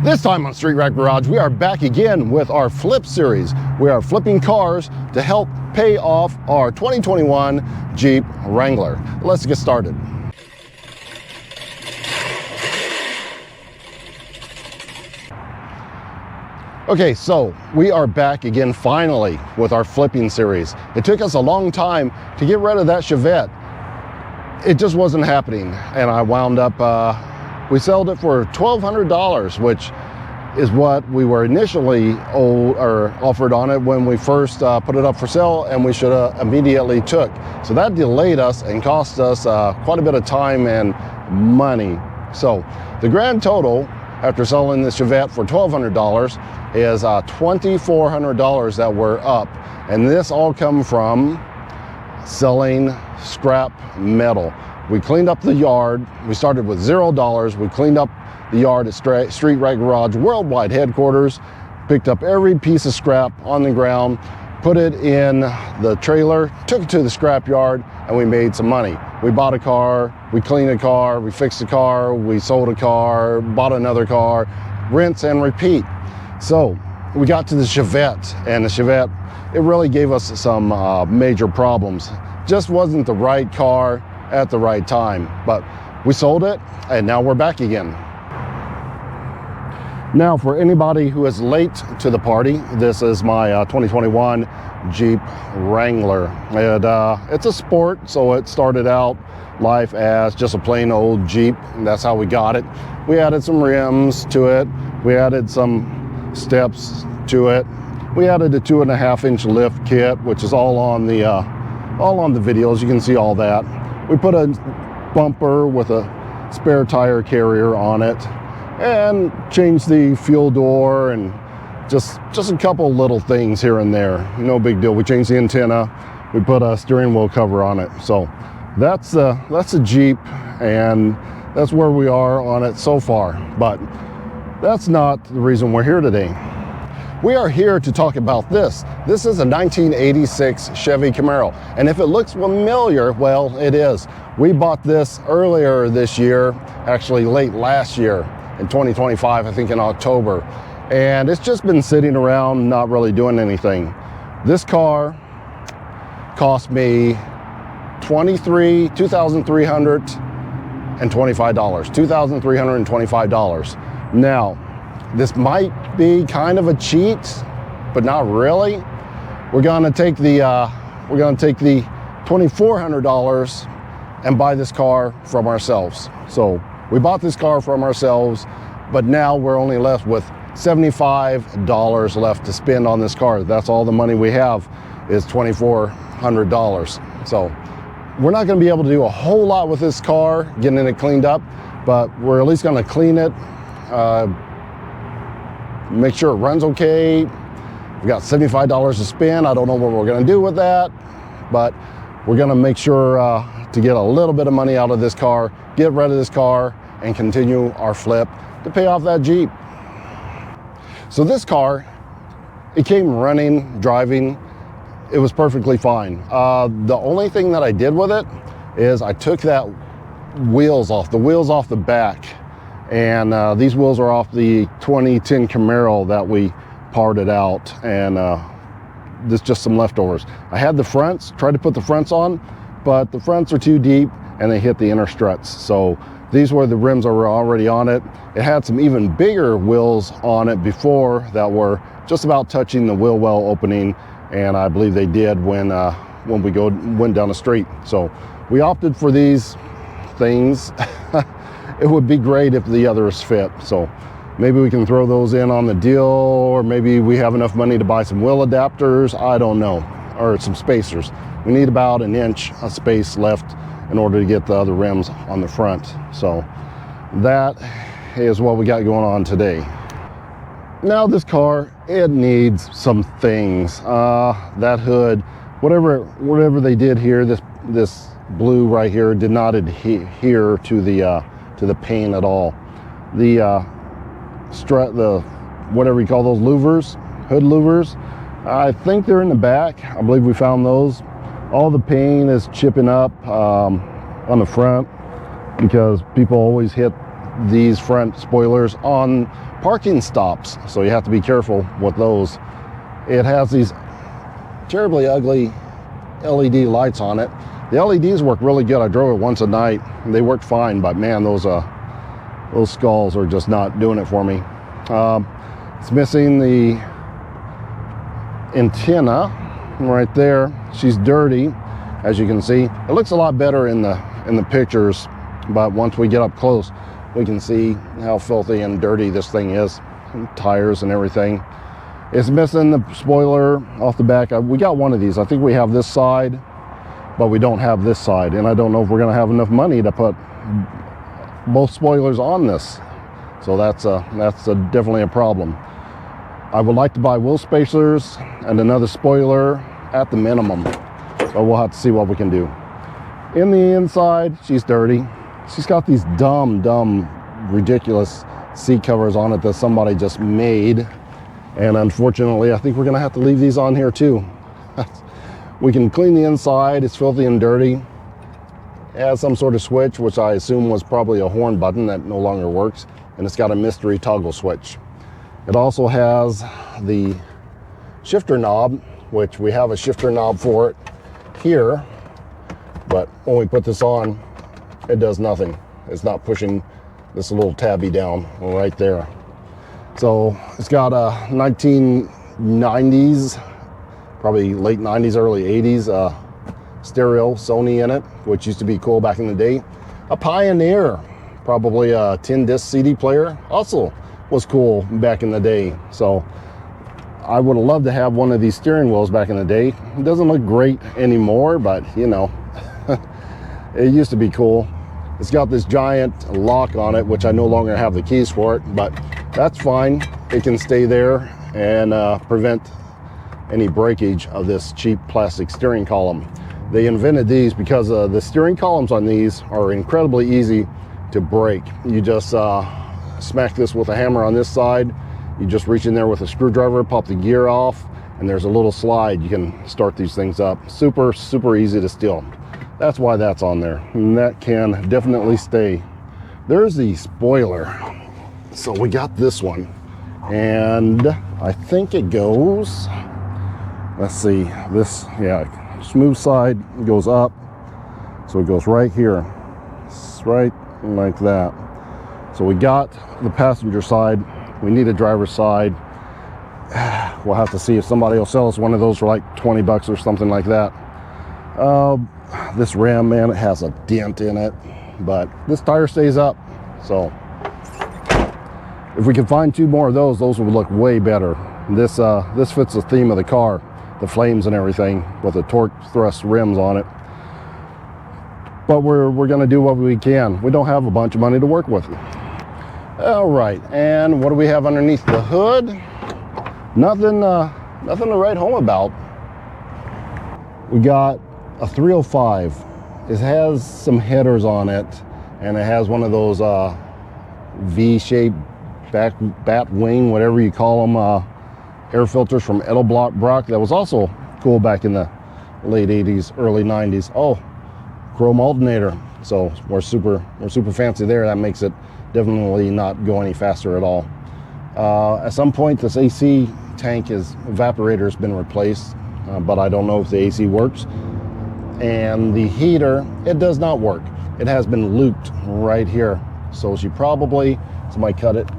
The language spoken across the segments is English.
This time on Street Rack Garage, we are back again with our flip series. We are flipping cars to help pay off our 2021 Jeep Wrangler. Let's get started. Okay, so we are back again finally with our flipping series. It took us a long time to get rid of that Chevette. It just wasn't happening, and I wound up we sold it for $1,200, which is what we were initially offered on it when we first put it up for sale, and we should have immediately took. So that delayed us and cost us quite a bit of time and money. So the grand total after selling this Chevette for $1,200 is $2,400 that we're up. And this all come from selling scrap metal. We cleaned up the yard. We started with $0. We cleaned up the yard at Street Rack Garage Worldwide headquarters, picked up every piece of scrap on the ground, put it in the trailer, took it to the scrap yard, and we made some money. We bought a car, we cleaned a car, we fixed a car, we sold a car, bought another car, rinse and repeat. So we got to the Chevette, and the Chevette, it really gave us some major problems. Just wasn't the right car at the right time, but we sold it, and now we're back again. Now, for anybody who is late to the party, this is my 2021 Jeep Wrangler. It's a sport, so it started out life as just a plain old Jeep, and that's how we got it. We added some rims to it. We added some steps to it. We added a 2.5-inch lift kit, which is all on the videos. You can see all that. We put a bumper with a spare tire carrier on it, and changed the fuel door, and just a couple little things here and there. No big deal. We changed the antenna. We put a steering wheel cover on it. So that's a Jeep, and that's where we are on it so far. But that's not the reason we're here today. We are here to talk about this. This is a 1986 Chevy Camaro, and if it looks familiar, well, it is. We bought this earlier this year, actually late last year in 2025, I think in October, and it's just been sitting around not really doing anything. This car cost me $2,325. Now, this might be kind of a cheat, but not really. We're gonna take the $2,400 and buy this car from ourselves. So we bought this car from ourselves, but now we're only left with $75 left to spend on this car. That's all the money we have is $2,400. So we're not gonna be able to do a whole lot with this car, getting it cleaned up, but we're at least gonna clean it, make sure it runs okay. We got $75 to spend. I don't know what we're gonna do with that, but we're gonna make sure to get a little bit of money out of this car, get rid of this car, and continue our flip to pay off that Jeep. So this car, it came running, driving. It was perfectly fine. The only thing that I did with it is I took the wheels off the back. And these wheels are off the 2010 Camaro that we parted out, and there's just some leftovers. I had the fronts, tried to put the fronts on, but the fronts are too deep and they hit the inner struts. So these were the rims that were already on it. It had some even bigger wheels on it before that were just about touching the wheel well opening, and I believe they did when we went down the street. So we opted for these things. It would be great if the others fit. So maybe we can throw those in on the deal, or maybe we have enough money to buy some wheel adapters. I don't know, or some spacers. We need about 1 inch of space left in order to get the other rims on the front. So that is what we got going on today. Now this car, it needs some things. That hood, whatever they did here, this blue right here did not adhere to the paint at all. The whatever you call those louvers, hood louvers, I think they're in the back. I believe we found those. All the paint is chipping up on the front because people always hit these front spoilers on parking stops, so you have to be careful with those. It has these terribly ugly LED lights on it. The LEDs work really good. I drove it once a night and they worked fine, but man, those skulls are just not doing it for me. It's missing the antenna right there. She's dirty, as you can see. It looks a lot better in the pictures, but once we get up close, we can see how filthy and dirty this thing is. Tires and everything. It's missing the spoiler off the back. We got one of these. I think we have this side, but we don't have this side, and I don't know if we're going to have enough money to put both spoilers on this. So that's definitely a problem. I would like to buy wheel spacers and another spoiler at the minimum, but we'll have to see what we can do. In the inside, she's dirty. She's got these dumb, ridiculous seat covers on it that somebody just made, and unfortunately, I think we're gonna have to leave these on here too. We can clean the inside. It's filthy and dirty. It has some sort of switch, which I assume was probably a horn button that no longer works, and it's got a mystery toggle switch. It also has the shifter knob, which we have a shifter knob for it here, but when we put this on, it does nothing. It's not pushing this little tabby down right there. So it's got a 1990s, probably late 90s, early 80s stereo Sony in it, which used to be cool back in the day. A Pioneer, probably a 10-disc CD player, also was cool back in the day. So I would have loved to have one of these steering wheels back in the day. It doesn't look great anymore, but you know, it used to be cool. It's got this giant lock on it, which I no longer have the keys for it, but that's fine. It can stay there and prevent any breakage of this cheap plastic steering column. They invented these because the steering columns on these are incredibly easy to break. You just smack this with a hammer on this side. You just reach in there with a screwdriver, pop the gear off, and there's a little slide. You can start these things up. Super easy to steal. That's why that's on there, and that can definitely stay. There's the spoiler. So we got this one, and I think it goes, let's see, this, yeah, smooth side goes up, so it goes right here. It's right like that. So we got the passenger side. We need a driver's side. We'll have to see if somebody will sell us one of those for like 20 bucks or something like that. This rim, man, it has a dent in it, but this tire stays up. So if we can find two more of those would look way better. This fits the theme of the car, the flames and everything, with the torque thrust rims on it. But we're gonna do what we can. We don't have a bunch of money to work with. All right, and what do we have underneath the hood? Nothing to write home about. We got a 305. It has some headers on it, and it has one of those V-shaped bat wing, whatever you call them, air filters from Edelbrock. That was also cool back in the late 80s, early 90s. Oh, chrome alternator. So we're super fancy there. That makes it definitely not go any faster at all. At some point, this AC tank evaporator has been replaced, but I don't know if the AC works. And the heater, it does not work. It has been looped right here. So somebody cut it.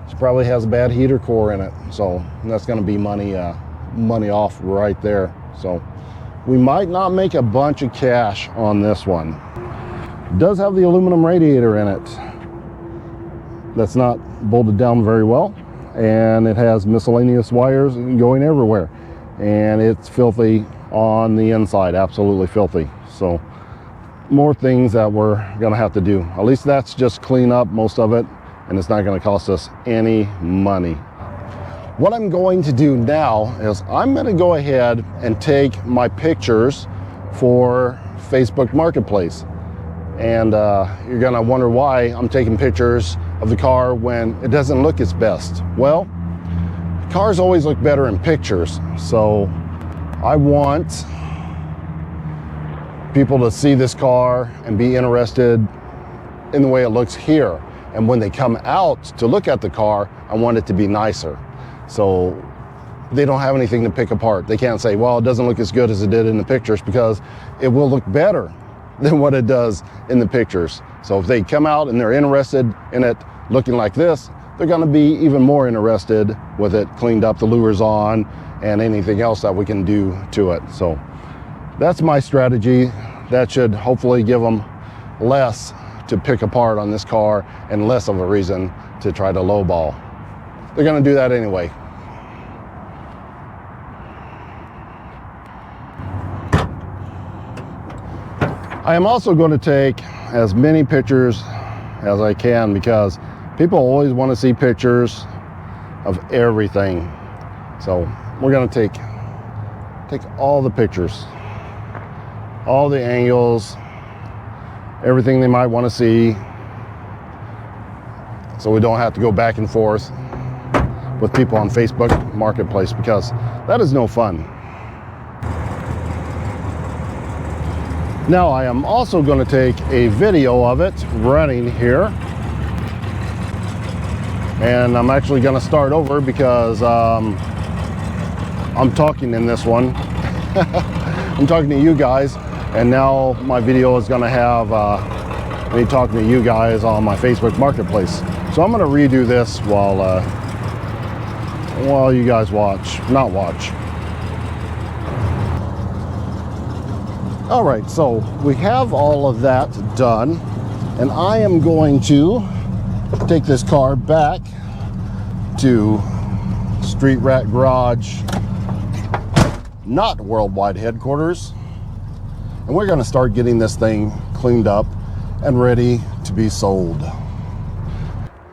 She probably has a bad heater core in it. So that's gonna be money off right there. So we might not make a bunch of cash on this one. It does have the aluminum radiator in it. That's not bolted down very well. And it has miscellaneous wires going everywhere. And it's filthy on the inside, absolutely filthy. So more things that we're gonna have to do. At least that's just clean up most of it, and it's not gonna cost us any money. What I'm going to do now is I'm gonna go ahead and take my pictures for Facebook Marketplace. And you're gonna wonder why I'm taking pictures of the car when it doesn't look its best. Well, cars always look better in pictures. So I want people to see this car and be interested in the way it looks here. And when they come out to look at the car, I want it to be nicer. So they don't have anything to pick apart. They can't say, well, it doesn't look as good as it did in the pictures, because it will look better than what it does in the pictures. So if they come out and they're interested in it looking like this, they're gonna be even more interested with it cleaned up, the lures on, and anything else that we can do to it. So that's my strategy. That should hopefully give them less to pick apart on this car and less of a reason to try to lowball. They're gonna do that anyway. I am also going to take as many pictures as I can, because people always want to see pictures of everything. So we're going to take all the pictures, all the angles, everything they might want to see, so we don't have to go back and forth with people on Facebook Marketplace, because that is no fun. Now I am also going to take a video of it running here, and I'm actually going to start over because I'm talking in this one. I'm talking to you guys, and now my video is going to have me talking to you guys on my Facebook Marketplace. So I'm going to redo this while you guys not watch. All right, so we have all of that done, and I am going to take this car back to Street Rat Garage, not worldwide headquarters, and we're going to start getting this thing cleaned up and ready to be sold.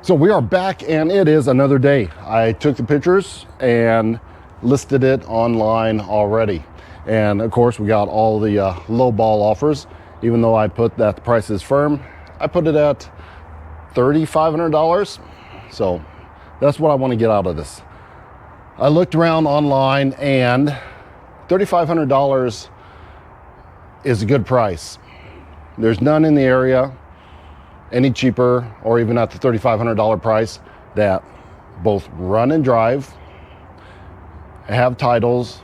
So we are back, and it is another day. I took the pictures and listed it online already. And of course, we got all the low ball offers. Even though I put that the price is firm, I put it at $3,500. So that's what I want to get out of this. I looked around online, and $3,500 is a good price. There's none in the area any cheaper, or even at the $3,500 price, that both run and drive, have titles,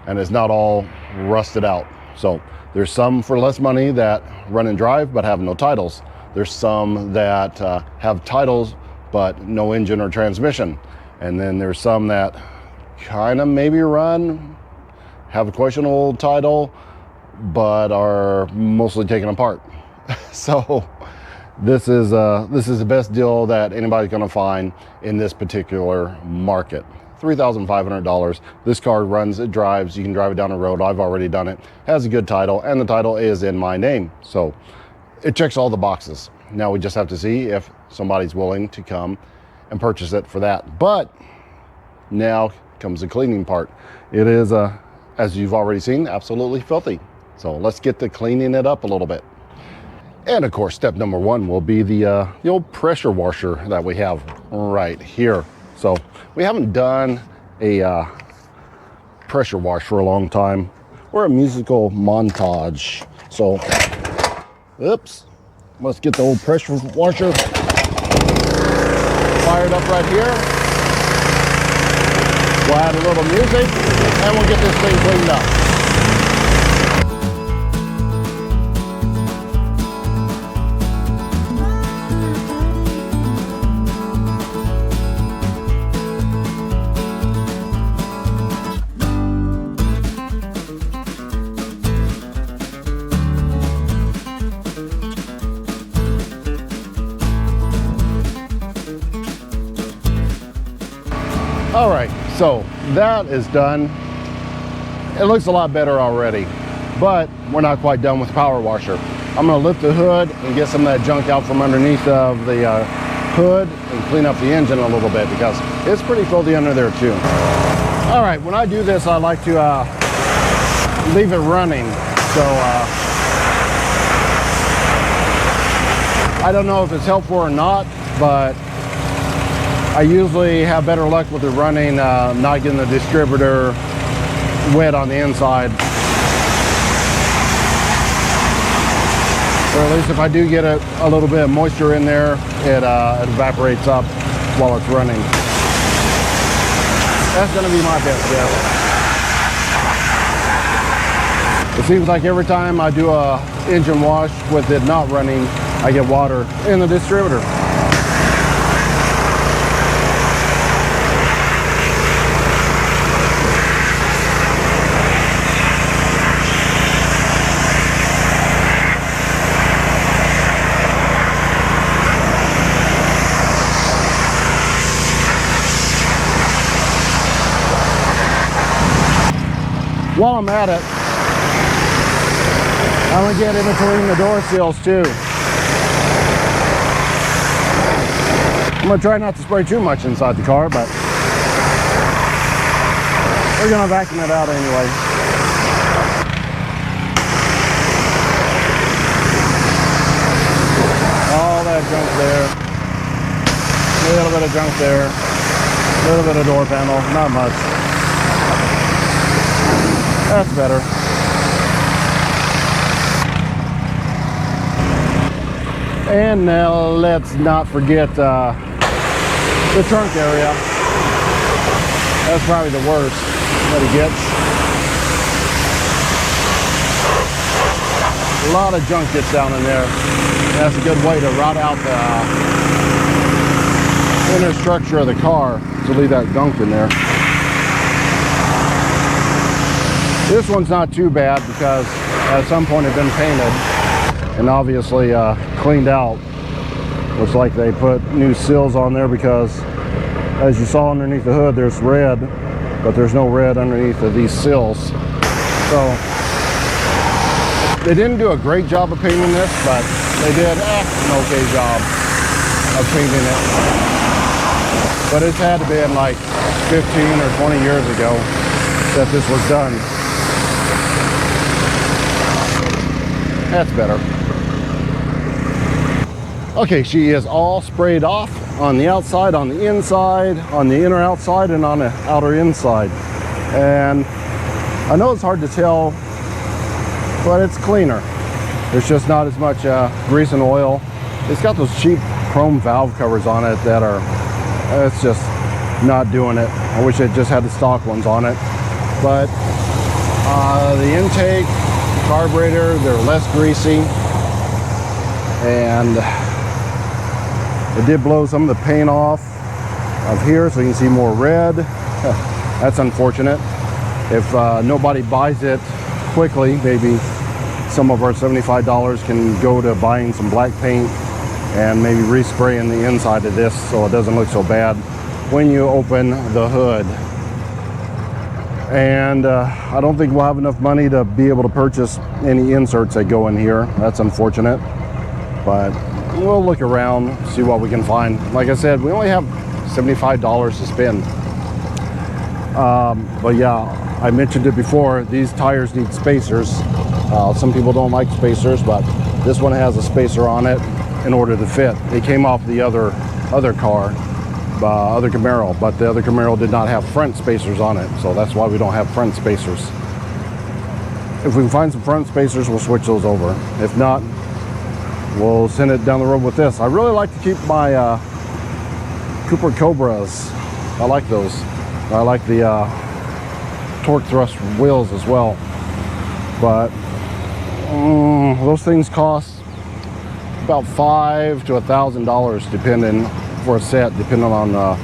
and it's not all rusted out. So there's some for less money that run and drive but have no titles. There's some that have titles but no engine or transmission. And then there's some that kind of maybe run, have a questionable title, but are mostly taken apart. So this is the best deal that anybody's gonna find in this particular market. $3,500. This car runs, it drives, you can drive it down the road. I've already done it. Has a good title, and the title is in my name. So it checks all the boxes. Now we just have to see if somebody's willing to come and purchase it for that. But now comes the cleaning part. It is, as you've already seen, absolutely filthy. So let's get to cleaning it up a little bit. And of course, step number one will be the old pressure washer that we have right here. So we haven't done a pressure wash for a long time, or a musical montage. So, oops, let's get the old pressure washer fired up right here. We'll add a little music, and we'll get this thing cleaned up. All right, so that is done. It looks a lot better already, but we're not quite done with the power washer. I'm gonna lift the hood and get some of that junk out from underneath of the hood and clean up the engine a little bit, because it's pretty filthy under there too. All right, when I do this, I like to leave it running. So I don't know if it's helpful or not, but I usually have better luck with it running, not getting the distributor wet on the inside. Or at least if I do get a little bit of moisture in there, it evaporates up while it's running. That's gonna be my best guess. It seems like every time I do a engine wash with it not running, I get water in the distributor. While I'm at it, I'm gonna get in between the door seals too. I'm gonna try not to spray too much inside the car, but we're gonna vacuum it out anyway. All that junk there. A little bit of junk there. A little bit of door panel, not much. That's better. And now let's not forget the trunk area. That's probably the worst that it gets. A lot of junk gets down in there. That's a good way to route out the inner structure of the car, to leave that gunk in there. This one's not too bad because at some point it had been painted and obviously cleaned out. Looks like they put new seals on there because, as you saw underneath the hood, there's red, but there's no red underneath of these seals. So they didn't do a great job of painting this, but they did an okay job of painting it. But it's had to be in like 15 or 20 years ago that this was done. That's better. Okay, she is all sprayed off on the outside, on the inside, on the inner outside, and on the outer inside. And I know it's hard to tell, but it's cleaner. There's just not as much grease and oil. It's got those cheap chrome valve covers on it that are, it's just not doing it. I wish it just had the stock ones on it. But the intake, carburetor, they're less greasy, and it did blow some of the paint off of here, so you can see more red. That's unfortunate. If nobody buys it quickly, maybe some of our $75 can go to buying some black paint and maybe respraying the inside of this so it doesn't look so bad when you open the hood. And I don't think we'll have enough money to be able to purchase any inserts that go in here. That's unfortunate, but we'll look around, see what we can find. Like I said, we only have $75 to spend. But yeah, I mentioned it before, these tires need spacers. Some people don't like spacers, but this one has a spacer on it in order to fit. It came off the other car, other Camaro, but the other Camaro did not have front spacers on it, so that's why we don't have front spacers. If we can find some front spacers, we'll switch those over. If not, we'll send it down the road with this. I really like to keep my Cooper Cobras. I like those. I like the torque thrust wheels as well, but those things cost about $500 to $1,000 depending for a set, depending on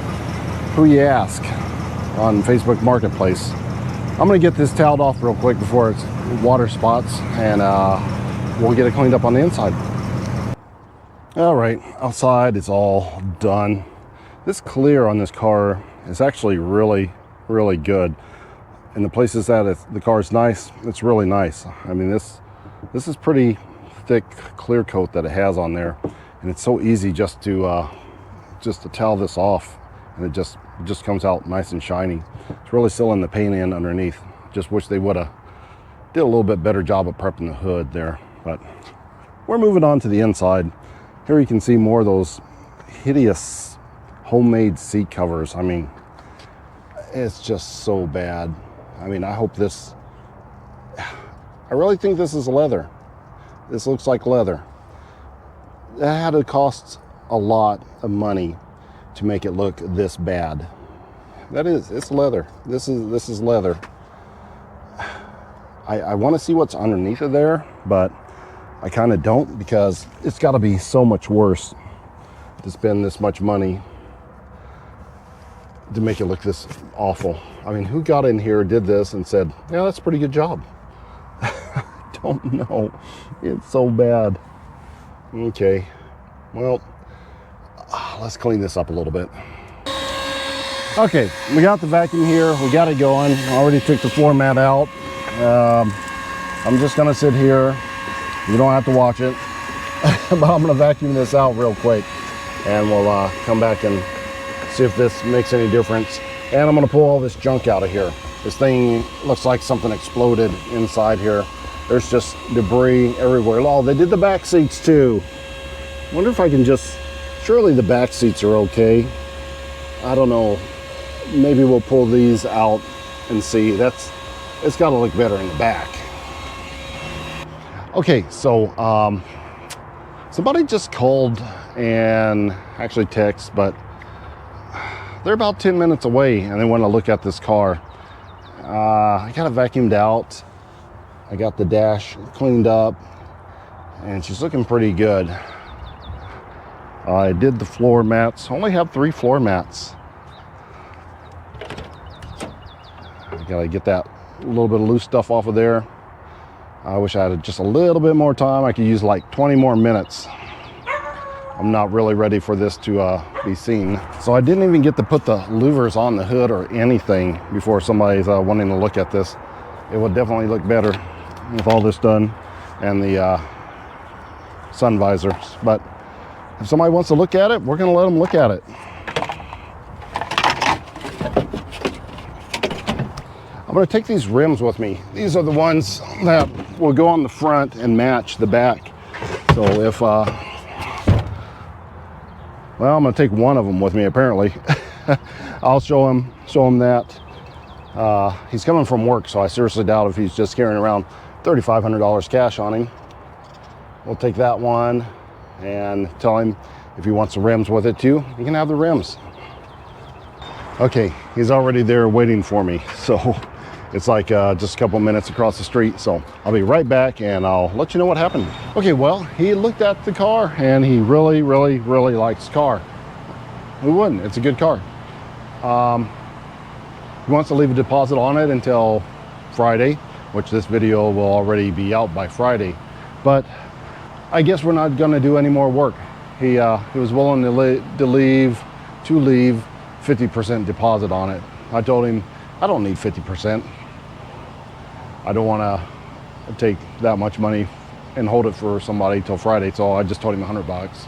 who you ask on Facebook Marketplace. I'm gonna get this toweled off real quick before it's water spots, and we'll get it cleaned up on the inside. All right, outside it's all done. This clear on this car is actually really, really good. In the places that the car is nice, it's really nice. I mean, this is pretty thick clear coat that it has on there, and it's so easy just to towel this off, and it just comes out nice and shiny. It's really sealing the paint in underneath. Just wish they would have did a little bit better job of prepping the hood there. But we're moving on to the inside. Here you can see more of those hideous homemade seat covers. I mean, it's just so bad. I mean, I really think this is leather. This looks like leather. that had to cost a lot of money to make it look this bad. It's leather. This is leather. I want to see what's underneath of there, but I kind of don't, because it's got to be so much worse to spend this much money to make it look this awful. I mean, who got in here, did this, and said, yeah, that's a pretty good job? I don't know. It's so bad. Okay, well, let's clean this up a little bit. Okay, we got the vacuum here. We got it going. I already took the floor mat out. I'm just gonna sit here. You don't have to watch it, but I'm gonna vacuum this out real quick, and we'll come back and see if this makes any difference. And I'm gonna pull all this junk out of here. This thing looks like something exploded inside here. There's just debris everywhere. Oh, they did the back seats too. Wonder if I can just, surely the back seats are okay. I don't know. Maybe we'll pull these out and see. It's got to look better in the back. Okay, so somebody just called and actually texted, but they're about 10 minutes away and they want to look at this car. I got it vacuumed out. I got the dash cleaned up and she's looking pretty good. I did the floor mats. I only have 3 floor mats. I gotta get that little bit of loose stuff off of there. I wish I had just a little bit more time. I could use like 20 more minutes. I'm not really ready for this to be seen. So I didn't even get to put the louvers on the hood or anything before somebody's wanting to look at this. It would definitely look better with all this done and the sun visors. But if somebody wants to look at it, we're gonna let them look at it. I'm gonna take these rims with me. These are the ones that will go on the front and match the back. So if, well, I'm gonna take one of them with me apparently. I'll show him that. He's coming from work, so I seriously doubt if he's just carrying around $3,500 cash on him. We'll take that one and tell him if he wants the rims with it too, he can have the rims. Okay, he's already there waiting for me. So it's like just a couple minutes across the street. So I'll be right back and I'll let you know what happened. Okay, well, he looked at the car and he really, really, really likes the car. Who wouldn't? It's a good car. He wants to leave a deposit on it until Friday, which this video will already be out by Friday. But I guess we're not gonna do any more work. He was willing to leave 50% deposit on it. I told him, I don't need 50%. I don't wanna take that much money and hold it for somebody till Friday. So I just told him $100.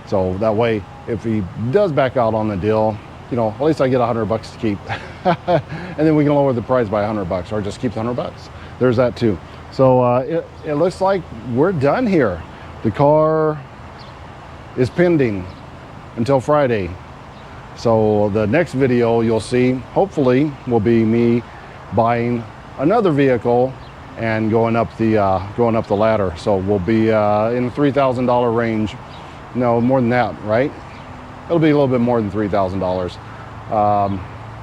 So that way, if he does back out on the deal, you know, at least I get $100 to keep. And then we can lower the price by $100 or just keep the $100. There's that too. So it looks like we're done here. The car is pending until Friday. So the next video you'll see, hopefully, will be me buying another vehicle and going up the ladder. So we'll be in the $3,000 range. No, more than that, right? It'll be a little bit more than $3,000.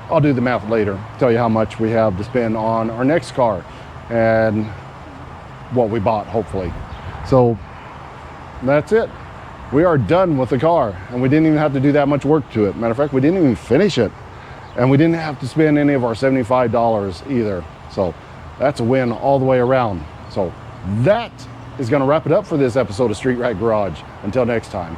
I'll do the math later, tell you how much we have to spend on our next car and what we bought, hopefully. So that's it. We are done with the car and we didn't even have to do that much work to it. Matter of fact, we didn't even finish it and we didn't have to spend any of our $75 either. So that's a win all the way around. So that is gonna wrap it up for this episode of Street Rat Garage. Until next time.